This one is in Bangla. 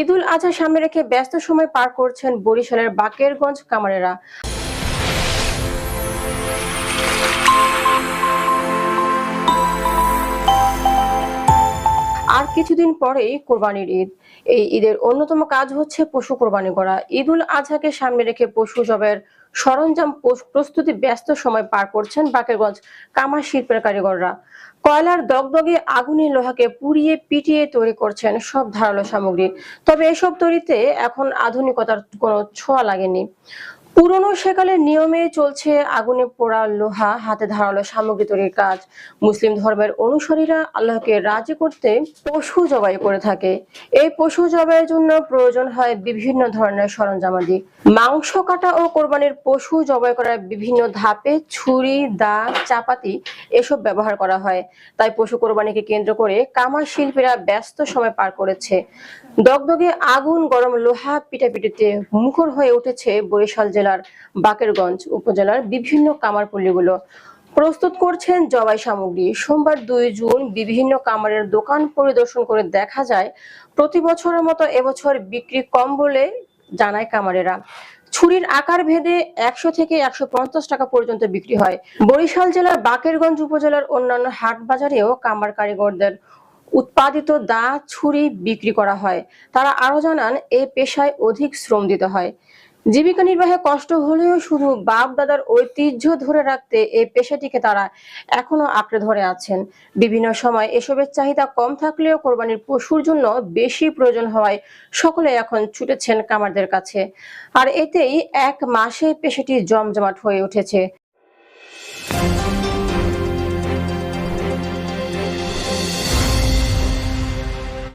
ঈদুল আজহা সামনে রেখে ব্যস্ত সময় পার করছেন বরিশালের বাকেরগঞ্জ কামারেরা। আর কিছুদিন পরেই কোরবানির ঈদ। এই ঈদের অন্যতম কাজ হচ্ছে পশু কোরবানি করা। ঈদুল আজহাকে সামনে রেখে পশু জবের সরঞ্জাম প্রস্তুতি ব্যস্ত সময় পার করছেন বাকেরগঞ্জ কামার শিল্পের কারিগররা। কয়লার দগদগে আগুনে লোহাকে পুড়িয়ে পিটিয়ে তৈরি করছেন সব ধারালো সামগ্রী। তবে এসব তৈরিতে এখন আধুনিকতার কোনো ছোঁয়া লাগেনি। পুরনো সেকালের নিয়মে চলছে আগুনে পোড়া লোহা হাতে ধারালো সামগ্রী তৈরির কাজ। মুসলিম ধর্মের অনুসারীরা আল্লাহকে রাজি করতে পশু জবাই করে থাকে। এই পশু জবাইয়ের জন্য প্রয়োজন হয় বিভিন্ন ধরনের সরঞ্জামাদি। মাংস কাটা ও কোরবানির পশু জবাই করার বিভিন্ন ধাপে ছুরি, দা, চাপাতি এসব ব্যবহার করা হয়। তাই পশু কোরবানিকে কেন্দ্র করে কামার শিল্পীরা ব্যস্ত সময় পার করেছে। দগদগে আগুন, গরম লোহা পিটাপিটিতে মুখর হয়ে উঠেছে বরিশাল জেলার বাকেরগঞ্জ উপজেলার বিভিন্ন কামারপল্লীগুলো। প্রস্তুত করছেন জবাই সামগ্রী। সোমবার ২ জুন বিভিন্ন কামারের দোকান পরিদর্শন করে দেখা যায় প্রতি বছরের মতো এবছর বিক্রি কম বলে জানায় কামারেরা। ছুরির আকার ভেদে ১০০ থেকে ১৫০ টাকা পর্যন্ত বিক্রি হয়। বরিশাল জেলার বাকেরগঞ্জ উপজেলার অন্যান্য হাট বাজারেও কামার কারিগরদের উৎপাদিত দা, ছুরি বিক্রি করা হয়। তারা আরো জানান, এই পেশায় অধিক শ্রম দিতে হয়। জীবিকা নির্বাহে কষ্ট হলেও শুধু বাপ দাদার ঐতিহ্য ধরে রাখতে এই পেশাটিকে তারা এখনো আঁকড়ে ধরে আছেন। বিভিন্ন সময় এসবের চাহিদা কম থাকলেও কোরবানির পশুর জন্য বেশি প্রয়োজন হওয়ায় সকলে এখন ছুটেছেন কামারদের কাছে। আর এতেই এক মাসে পেশাটি জমজমাট হয়ে উঠেছে।